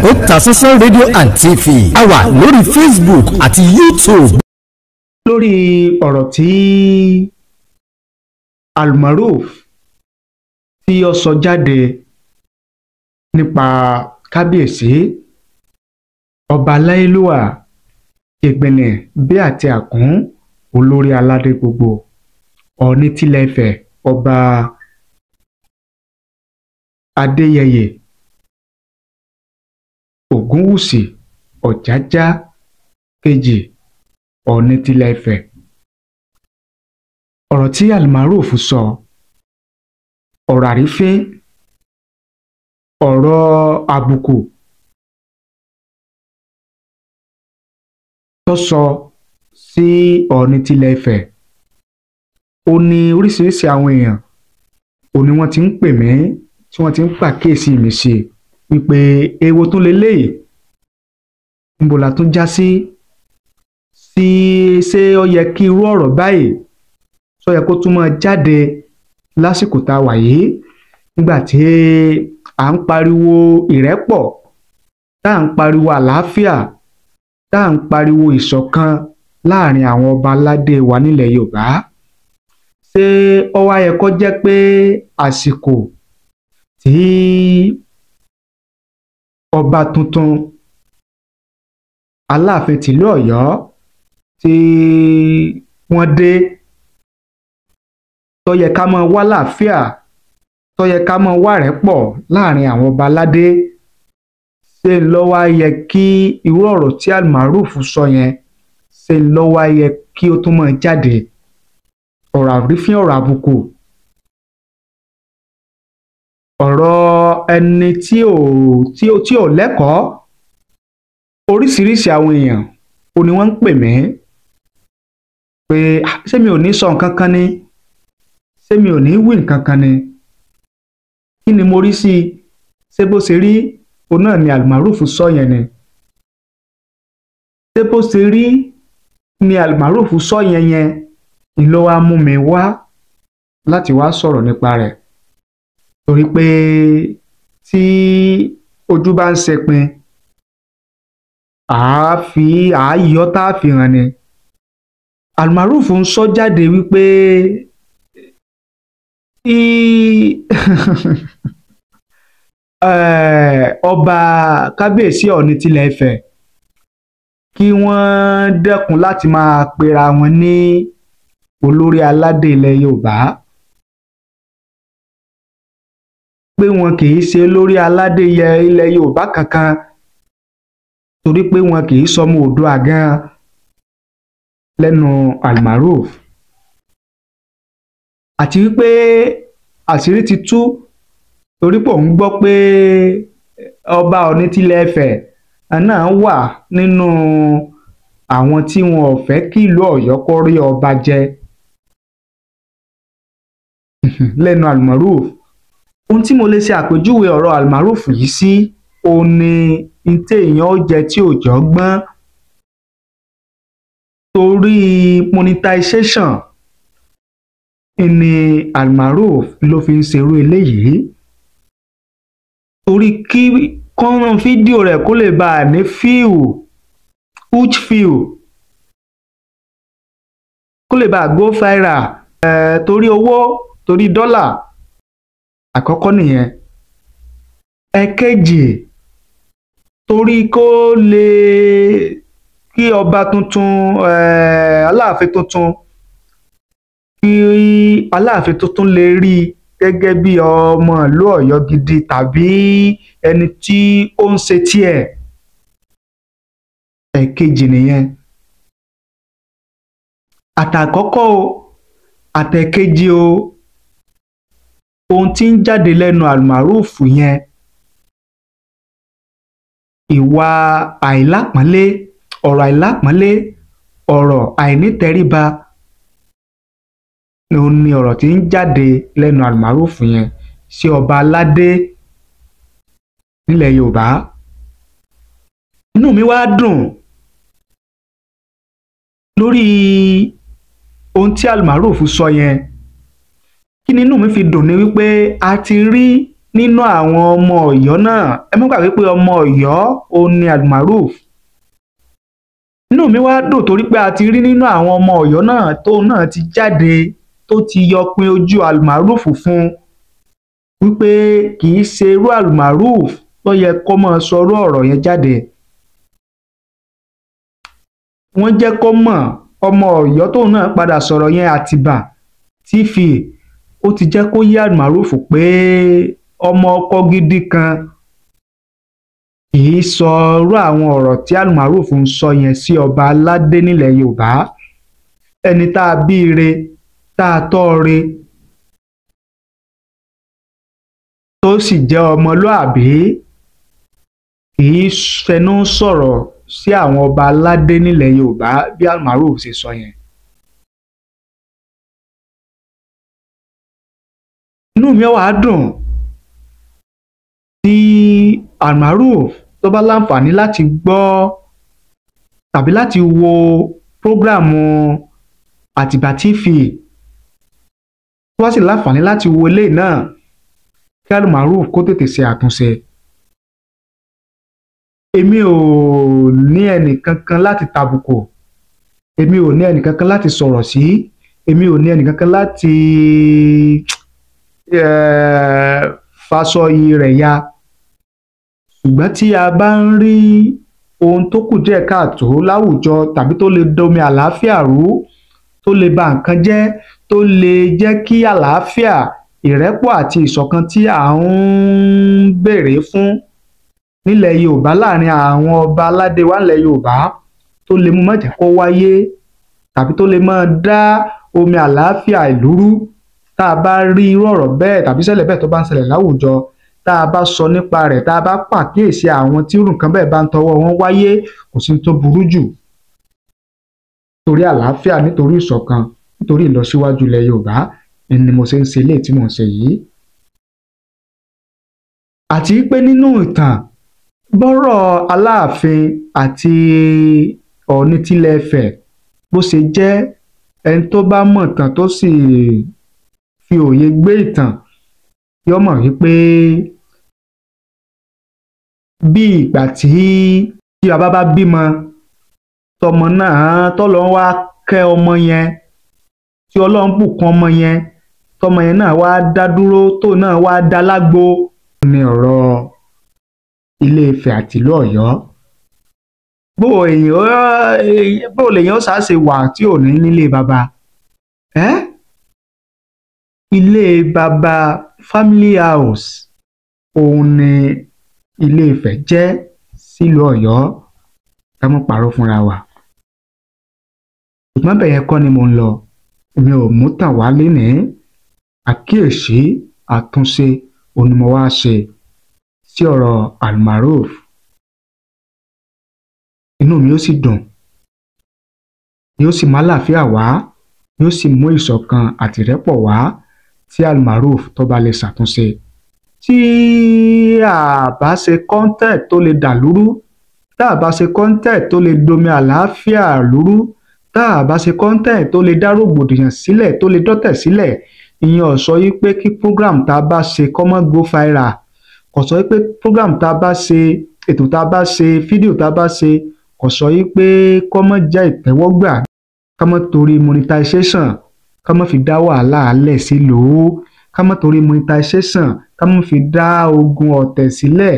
Otasansan rédíò and TV a wà lórí Facebook àti YouTube. lórí ọ̀rọ̀ tí Almaroof tí ó sọ jáde nípa kábíyèsí ọba aláyélúwà Ìgbìnì bí àti àkún olórí aládé gbogbo Ọọ̀ni tilẹ̀ Ifẹ̀ ọba Adéyẹyè Ògúnwùsì Ọ̀jájá kejì Ọọ̀ni tilẹ̀ Ifẹ̀. Ọ̀rọ̀ tí Almaroof sọ, ọ̀rọ̀ àrífín, ọ̀rọ̀ àbùkù tó sọ sí Ọọ̀ni tilẹ̀ Ifẹ̀, ó ní oríṣiríṣi àwọn èèyàn ó ní wọ́n ti ń pè mí tí wọ́n ti ń pàkíyèsí mi sí wípé èwo tún leléyìí, níbo la tún já sí ṣé ó yẹ kí irú ọ̀rọ̀ báyìí sọ yẹ kó tún máa jáde lásìkò tá a wà yìí nígbà tí à ń pariwo ìrẹ́pọ̀, tá à ń pariwo àlàáfíà, tá à ń pariwo ìṣọ̀kan láàrin àwọn ọba aládé wa nílẹ̀ Yorùbá. Ṣé ó wá yẹ kó jẹ́ pé àsìkò tí ọba tuntun Aláàfin tìlú Ọ̀yọ́ tí wọ́n dé, tó yẹ ká máa wá àlàáfíà, tó yẹ ká máa wá ìrẹ́pọ̀ láàrin àwọn ọba aládé, ṣé ló wá yẹ kí irú ọ̀rọ̀ tí Almaroof sọ yẹn ṣé ló wá yẹ kí ó tún máa jáde? Ọ̀rọ̀ àrífín, ọ̀rọ̀ àbùkù, ọ̀rọ̀ ẹni tí ò lẹ́kọ̀ọ́. Oríṣiríṣi àwọn èèyàn ó ní wọ́n ń pè mí pé ṣé mi ò ní sọ nǹkan kan ni, ṣé mi ò ní wí nǹkan kan ni, kí ni mo rí sí i, ṣé bó ṣe rí òun náà ni Almaroof sọ yẹn ni, ṣé bó ṣe rí ni Almaroof sọ yẹn ni ló wá mú mi wá láti wá sọ̀rọ̀ nípa rẹ̀. Torí pé tí ojú bá ń ṣẹpin àáyọ́ tá a fi hàn ni. Almaroof ń sọ jáde wípé ọba kábíyèsí Ọọ̀ni tilẹ̀ Ifẹ̀ kí wọ́n dẹ́kun láti máa pera wọn ní olórí aládé ilẹ̀ Yorùbá, pé wọn kì í ṣe olórí aládé ilẹ̀ Yorùbá kankan torí pé wọn kì í sọmọ Oòduà gan lẹ́nu Almaroof. Àti wípé àṣírí ti tú torí pé òun gbọ́ pé ọba Ọọ̀ni tilẹ̀ Ifẹ̀ náà wà nínú àwọn tí wọn ò fẹ́ kí ìlú Ọ̀yọ́ kó rí ọba jẹ lẹ́nu Almaroof. Ohun tí mo lè ṣe àpèjúwe ọ̀rọ̀ Almaroof yìí sí òun ni téèyàn ó jẹ tí òjò gbọ́n, torí monetization ni Almaroof ló fi ń ṣerú eléyìí, torí kí kọ́nrán fídíò rẹ̀ kó lè bá a ní huge view, kó lè bá a go viral, torí owó, torí dọ́là. Àkọ́kọ́ nìyẹn. Ẹ̀kejì, torí kó lè kí ọba tuntun Aláàfin tuntun, kí Aláàfin tuntun lè rí gẹ́gẹ́ bí ọmọ ìlú Ọ̀yọ́ gidi tàbí ẹni tí ó ń ṣe tiẹ̀. Ẹ̀kejì nìyẹn. Àtàkọ́kọ́ o, àtẹ̀kejì o, ohun tí ń jáde lẹ́nu Almaroof yẹn, ìwà àìlápọ́nlé, ọ̀rọ̀ àìlápọ́nlé, ọ̀rọ̀ àìnítẹríba ni ọ̀rọ̀ tí ń jáde lẹ́nu Almaroof yẹn sí ọba aládé nílẹ̀ Yorùbá. Inú mi wá dùn lórí ohun tí Almaroof sọ yẹn. Kí ni inú mi fi dùn ni wípé a ti rí nínú àwọn ọmọ Ọ̀yọ́ náà ẹ má gbàgbé pé ọmọ Ọ̀yọ́ òun ni Almaroof. Inú mi wá dùn torí pé a ti rí nínú àwọn ọmọ Ọ̀yọ́ náà tó náà ti jáde tó ti yọpin ojú Almaroof fún wípé kì í ṣe irú Almaroof ló yẹ kó máa sọ irú ọ̀rọ̀ yẹn jáde. Wọ́n jẹ́ kó mọ̀ ọmọ Ọ̀yọ́ tóun náà padà sọ̀rọ̀ yẹn Àtìbà TV ó ti jẹ́ kó yé Almaroof pé ọmọ ọkọ gidi kan kì í sọ irú àwọn ọ̀rọ̀ tí Almaroof ń sọ yẹn sí ọba aládé nílẹ̀ Yorùbá. Ẹni tá a bí re tá a tọ́ re tó sì jẹ́ ọmọlúàbí kì í fẹnu sọ̀rọ̀ sí àwọn ọba aládé nílẹ̀ Yorùbá bí Almaroof ṣe sọ yẹn. Inú mi wá dùn tí Almaroof tó bá láǹfààní láti gbọ́ tàbí láti wo prógráàmù Àtìbà TV tó wá sì láǹfààní láti wo eléyìí náà kí Almaroof kó tètè ṣe àtúnṣe. Èmi ò ní ẹnìkankan láti tàbùkù, èmi ò ní ẹnìkankan láti sọ̀rọ̀ sí, èmi ò ní ẹnìkankan láti faṣọ iyì rẹ̀ ya. Ṣùgbọ́n tí a bá ń rí ohun tó kù díẹ̀ káàtó láwùjọ tàbí tó lè domi àlàáfíà rú, tó lè ba nǹkan jẹ́, tó lè jẹ́ kí àlàáfíà, ìrẹ́pọ̀ àti ìṣọ̀kan tí à ń béèrè fún nílẹ̀ Yorùbá láàrin àwọn ọba aládé wa nílẹ̀ Yorùbá tó lè mú má jẹ́ kó wáyé tàbí tó lè máa dá omi àlàáfíà ìlú rú, tá a bá rí irú ọ̀rọ̀ bẹ́ẹ̀ tàbí ṣẹlẹ̀ bẹ́ẹ̀ tó bá ń ṣẹlẹ̀ láwùjọ, tá a bá sọ nípa rẹ̀, tá a bá pàkíyèsí àwọn tí irú nǹkan bẹ́ẹ̀ bá ń tọwọ́ wọn wáyé, kò sí tó burú jù. Nítorí àlàáfíà, nítorí ìṣọ̀kan, nítorí ìlọsíwájú ilẹ̀ Yorùbá ni mo ṣe ń ṣe eléyìí tí mò ń ṣe yìí. Àti pé nínú ìtàn bọ́rọ̀ Aláàfin àti Ọọ̀ni tilẹ̀ Ifẹ̀ bó ṣe jẹ́, ẹni tó bá mọ̀ ìtàn tó sì fi òye gbé ìtàn yóò mọ̀ wípé bí ìgbà tí bàbá bá bímọ tọmọ náà tọ́lọ́run wá kẹ́ ọmọ yẹn, tí Ọlọ́run bùkún ọmọ yẹn, tọmọ yẹn náà wá dá dúró, tó náà wá dá lágbo ní ọ̀rọ̀ Ilé Ifẹ̀ àti ìlú Ọ̀yọ́. Bó lèèyàn ṣàṣe wà tí ò ní nílé baba? Ilé baba, family house, òun ni Ilé Ifẹ̀ jẹ́ sílùú Ọ̀yọ́, ká má parọ́ fúnra wa. Ṣùgbọ́n bẹ́ẹ̀ yẹn kọ́ ni mo ń lọ, mi ò mú tàn wá lénìí. Àkíyèsí, àtúnṣe òun ni mo wá ṣe sí ọ̀rọ̀ Almaroof. Inú mi ó sì dùn, yóò sì mú àlàáfíà wá, yóò sì mú ìṣọ̀kan àti ìrẹ́pọ̀ wá tí Almaroof tó bá lè ṣàtúnṣe. Tí a bá ṣe content tó lè dà lúrú, tá a bá ṣe content tó lè domi àlàáfíà lúrú, tá a bá ṣe content tó lè dá rògbòdìyàn sílẹ̀, tó lè dọ́tẹ̀ sílẹ̀, ìyẹn ò sọ yí pé kí program tá a bá ṣe kó má go viral, kò sọ yí pé program tá a bá ṣe, ètò tá a bá ṣe, fídíò tá a bá ṣe, kò sọ yí pé kó má jẹ́ ìtẹ́wọ́gbà, ká má torí monetization ká má fi dá wàhálà alẹ̀ sílùú, ká má torí monetization ká má fi dá ogun ọ̀tẹ̀ sílẹ̀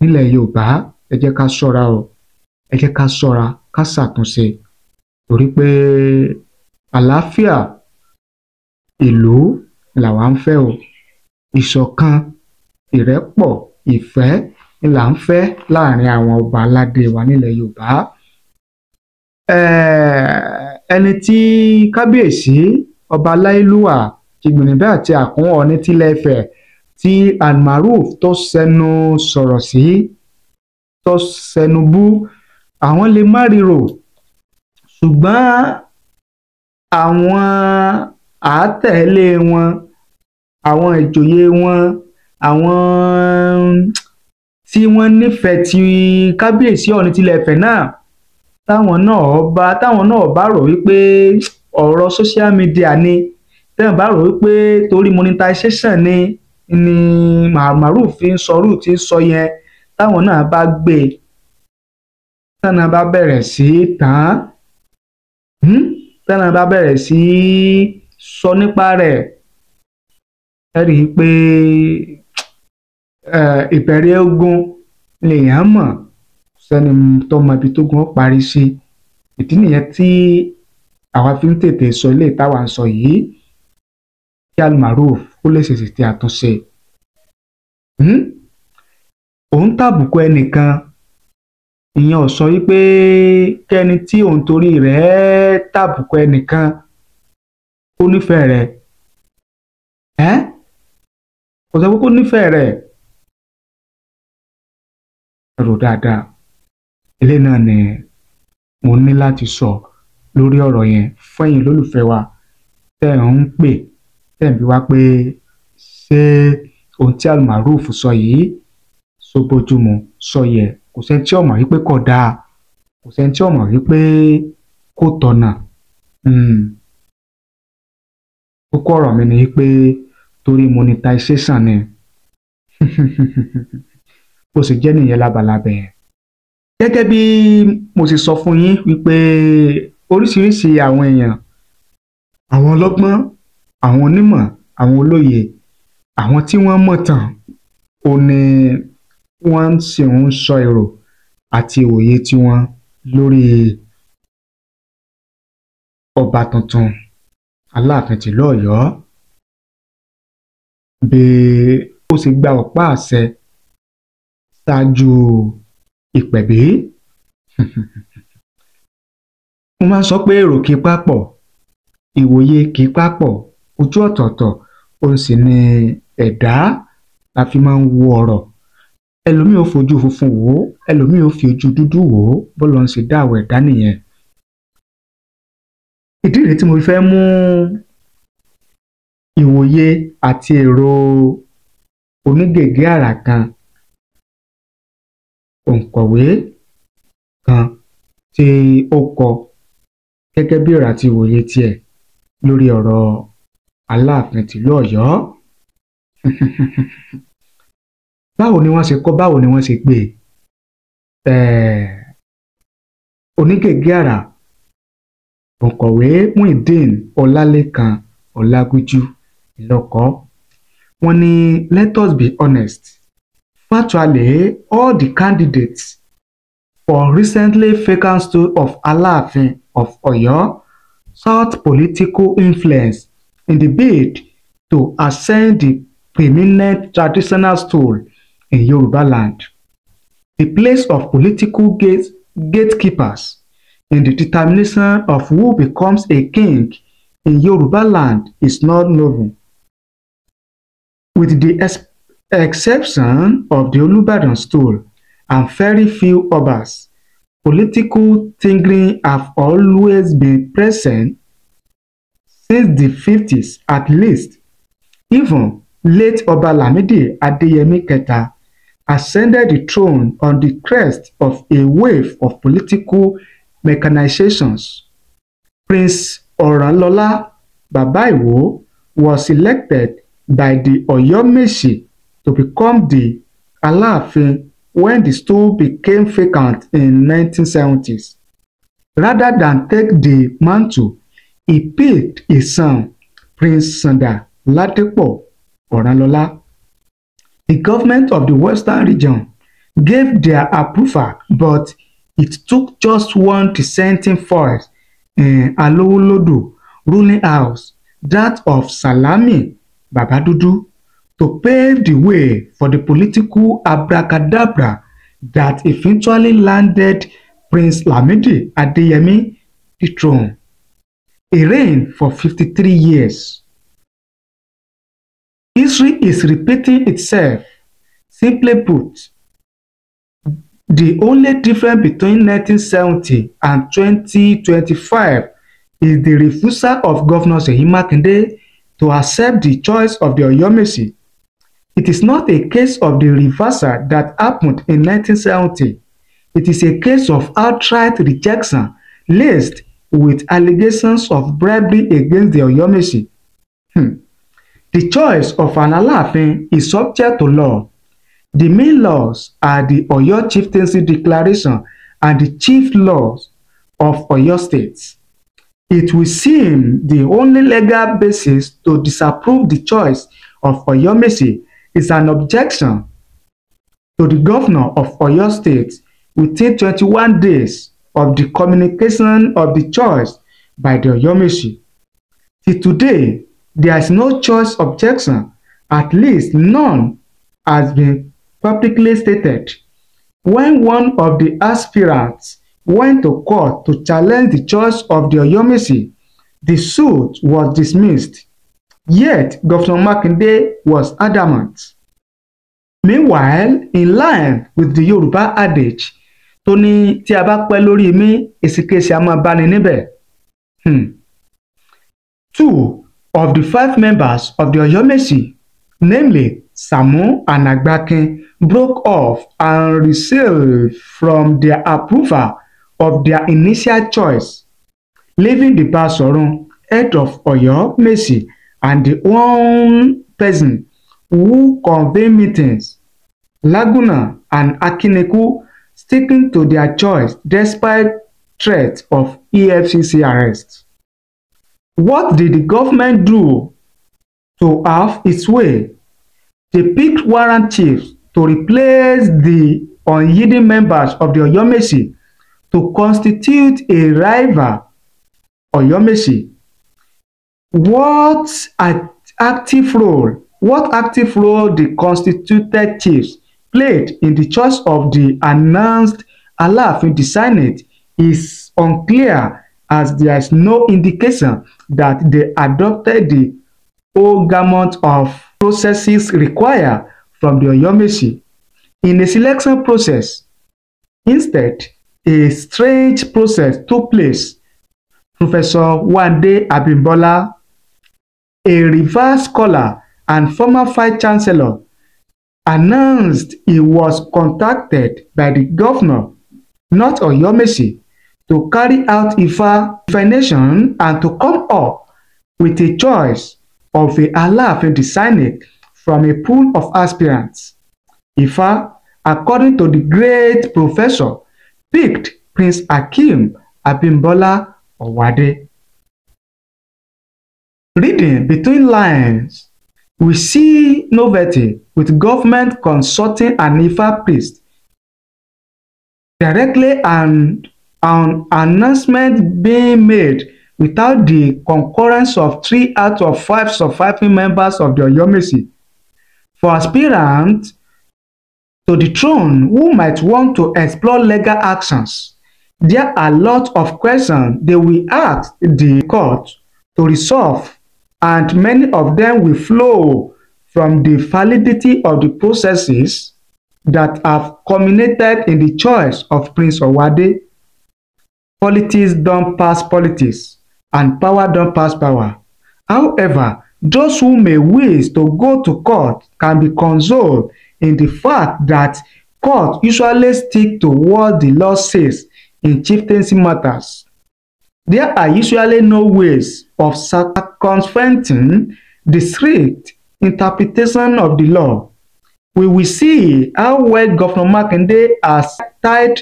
nílẹ̀ Yorùbá. Ẹ jẹ́ ká ṣọ́ra o, ẹ jẹ́ ká ṣọ́ra, ká ṣàtúnṣe, torí pé àlàáfíà ìlú làwa ń fẹ́ o, ìṣọ̀kan, ìrẹ́pọ̀, ìfẹ́ ni là ń fẹ́ láàrin àwọn ọba aládé wa nílẹ̀ Yorùbá. Ẹni tí kábíyèsí ọba Aláyélúwà Jìgbìnìbẹ́ àti Àkún Ọọ̀ni tilẹ̀ Ifẹ̀ tí Almaroof tó sẹnu sọ̀rọ̀ sí, tó sẹnu bú, àwọn lè má ríro, ṣùgbọ́n àwọn àátẹ̀lé wọn, àwọn ìjòyè wọn, àwọn tí wọ́n nífẹ̀ẹ́ ti kábíyèsí Ọọ̀ni tilẹ̀ Ifẹ̀ náà, táwọn náà bá rò wípé ọ̀rọ̀ social media ni, táwọn bá rò wípé torí monetization ni, ni Maruf fi ń sọrú tí ń sọ yẹn táwọn náà bá gbé táwọn bá bẹ̀rẹ̀ sí tán táwọn bá bẹ̀rẹ̀ sí sọ nípa rẹ̀ ẹ rí i pé ìbẹ̀rẹ̀ ogun lèèyàn mọ̀ sẹ́ni tó mọ ibi tógun ó parí sí. Ìdí nìyẹn tí àwa fi ń tètè sọ ilé ìtawà ń sọ yìí kí Almaroof ó lè ṣèṣì ti àtúnṣe. Òun tàbùkù ẹnìkan ìyẹn ò sọ wípé kẹ́ni tí òun torí rẹ̀ tàbùkù ẹnìkan ó nífẹ̀ẹ́ rẹ̀ kò sọ pé kó nífẹ̀ẹ́ rẹ̀. Rò dáadáa ilé náà ni mo ní láti sọ lórí ọ̀rọ̀ yẹn fún ẹ̀yin lólùfẹ́ wa tẹ́ ẹ̀ ń pè tẹ́ ẹ̀ ń bi wá pé ṣé ohun tí Almaroof sọ yìí sọ bójúmu sọ yẹ. Kò sẹ́ni tí ó mọ̀ wípé kò dáa, kò sẹ́ni tí ó mọ̀ wípé kò tọ̀nà. Kókó ọ̀rọ̀ mi ni wípé torí monetization ni bó ṣe jẹ́ nìyẹn lábalábẹ́ yẹn. Gẹ́gẹ́ bí mo sì sọ fún yín wípé oríṣiríṣi àwọn èèyàn, àwọn ọlọ́gbọ́n, àwọn onímọ̀, àwọn olóye, àwọn tí wọ́n mọ̀ tán ò ní wọ́n sì ń sọ èrò àti òye tiwọn lórí ọba tuntun Aláàfin tìlú Ọ̀yọ́ bí ó ṣe gba ọ̀pá àṣẹ ṣáájú ìpẹ̀bí. Mo máa ń sọ pé èrò kì í papọ̀, ìwòye kì í papọ̀, ojú ọ̀tọ̀ọ̀tọ̀ òun sì ni ẹ̀dá la fi máa ń wo ọ̀rọ̀. Ẹlòmíì ò fojú funfun wò ó, ẹlòmíì ò fi ojú dúdú wò ó, bọ́lọ́run ṣe dá àwọn ẹ̀dá nìyẹn. Ìdí rèé tí mo fẹ́ mú ìwòye àti èrò onígègé àrà kan, òǹkọ̀wé kan tí ó kọ gẹ́gẹ́ bí èrò àti ìwòye tiẹ̀ lórí ọ̀rọ̀ Aláàfin tìlú Ọ̀yọ́. Báwo ni wọ́n ṣe kọ, báwo ni wọ́n ṣe gbé onígègé àrà òǹkọ̀wé Muideen Ọlálékan Ọlágúnjú lọ́kọ. Wọ́n ní let us be honest, virtually all the candidates for recently vacant stool of Aláàfin of Ọ̀yọ́ sought political influence in the bid to ascend the preeminent traditional stool in Yoruba land. The place of political gatekeepers in the determination of who becomes a king in Yoruba land is not novel. With the exception of the Olubadan stool and very few others, political tinkering have always been present since the 50s at least. Even late Ọba Lamidi Adeyemi Kẹta ascended the throne on the crest of a wave of political mechanizations. Prince Ọ̀rànlọ́lá Bàbá Ìwó was elected by the Ọ̀yọ́mèsì to become the Aláàfin when the stool became vacant in 1970s. Rather than take the mantle, he picked his son, Prince Sanda Ládépò Ọ̀rànlọ́lá. The government of the Western region gave their approval, but it took just one dissenting voice in Alowolodo ruling house, that of Salami Babadudu, to pave the way for the political abracadabra that eventually landed Prince Lamidi Adeyemi the throne. He reigned for 53 years. History is repeating itself. Simply put, the only difference between 1970 and 2025 is the refusal of Governor Seyi Makinde to accept the choice of the Ọ̀yọ́mèsì. It is not a case of the reversal that happened in 1970. It is a case of outright rejection laced with allegations of bribery against the Ọ̀yọ́mèsì. The choice of an Aláàfin is subject to law. The main laws are the Ọ̀yọ́ Chieftaincy Declaration and the chief laws of Ọ̀yọ́ State. It will seem the only legal basis to disapprove the choice of Ọ̀yọ́mèsì is an objection to the governor of Ọ̀yọ́ State within 21 days of the communication of the choice by the Ọ̀yọ́mèsì. Till today, there is no choice objection, at least none has been publicly stated. When one of the aspirants went to court to challenge the choice of the Ọ̀yọ́mèsì, the suit was dismissed. Yet, Governor Makinde was adamant. Meanwhile, in line with the Yoruba adage, tó ní tí a bá pẹ́ lórí mi, èsìkèsì a máa báni níbẹ̀. 2 of the 5 members of the Ọ̀yọ́mèsì, namely Sàámú and Àgbàkin, broke off and resiled from their approval of their initial choice, leaving the Basọ̀run, head of Ọ̀yọ́mèsì, and the one person who convened meetings, Laguna and Akineku, sticking to their choice despite threats of EFCC arrest. What did the government do to have its way? They picked warrant chiefs to replace the unyielding members of the Ọ̀yọ́mèsì to constitute a rival Ọ̀yọ́mèsì. What active role the constituted chiefs played in the choice of the announced Aláàfin designate is unclear, as there is no indication that they adopted the whole gamut of processes required from the Ọ̀yọ́mèsì in a selection process. Instead, a strange process took place. Professor Wande Abimbola, a reverse scholar and former Vice Chancellor, announced he was contacted by the governor, not Ọ̀yọ́mèsì, to carry out Ifá divination and to come up with a choice of a Aláàfin designate from a pool of aspirants. Ifá, according to the great professor, picked Prince Hakeem Abimbola Owade. Reading between lines, we see novelty with government consulting an Ifá priest directly and an announcement being made without the concurrence of 3 out of 5 surviving members of the Ọ̀yọ́mèsì. For aspirants to the throne who might want to explore legal actions, there are a lot of questions they will ask the court to resolve, and many of them will flow from the validity of the processes that have culminated in the choice of Prince Owade. Politics don't pass politics, and power don't pass power. However, those who may wish to go to court can be consoled in the fact that courts usually stick to what the law says in chieftaincy matters. There are usually no ways of circumventing the strict interpretation of the law. We will see how well Governor Makinde has tied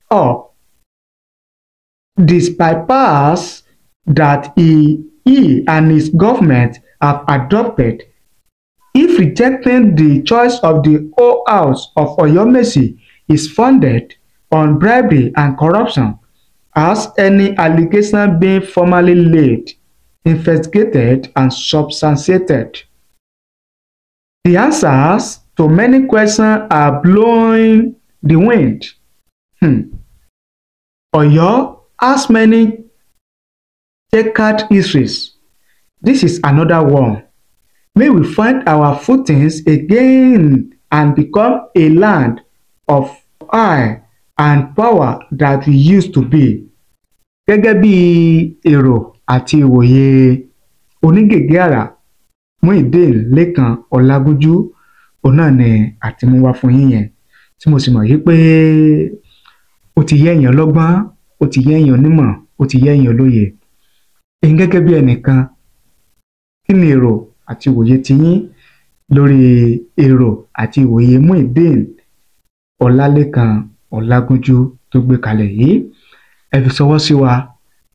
up this bypass that he and his government have adopted. If rejecting the choice of the whole house of Ọ̀yọ́mèsì is founded on bribery and corruption, has any allegation been formally laid, investigated, and substantiated? The answers to many questions are blowing the wind. Ọ̀yọ́ has many checkered histories. This is another one. May we find our footings again and become a land of eye and power that we used to be. Gẹ́gẹ́ bí èrò àti ìwòye onígègé àrà Muyideen Lékan Ọlágúnjú, òun náà ni àtimúwá fún yín yẹn, tí mo sì mọ̀ yí pé ó ti yé èèyàn lọ́gbọ́n, ó ti yé èèyàn onímọ̀, ó ti yé èèyàn olóye. Ẹ̀yin gẹ́gẹ́ bí ẹnìkan, kí ni èrò àti ìwòye tiyín lórí èrò àti ìwòye Muyideen Ọlálékan Ọlágúnjú tó gbé kalẹ̀ yìí. Ẹ fi ṣọwọ́ sí wa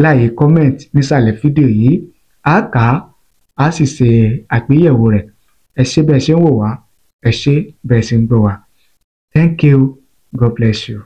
láàyè comment nísàlẹ̀ fídíò yìí, a kà á sì ṣe àgbéyẹ̀wò rẹ̀. Ẹ ṣé bẹ́ẹ̀ ṣe ń wò wá, ẹ ṣé bẹ́ẹ̀ ṣe ń gbọ́ wá. Thank you. God bless you.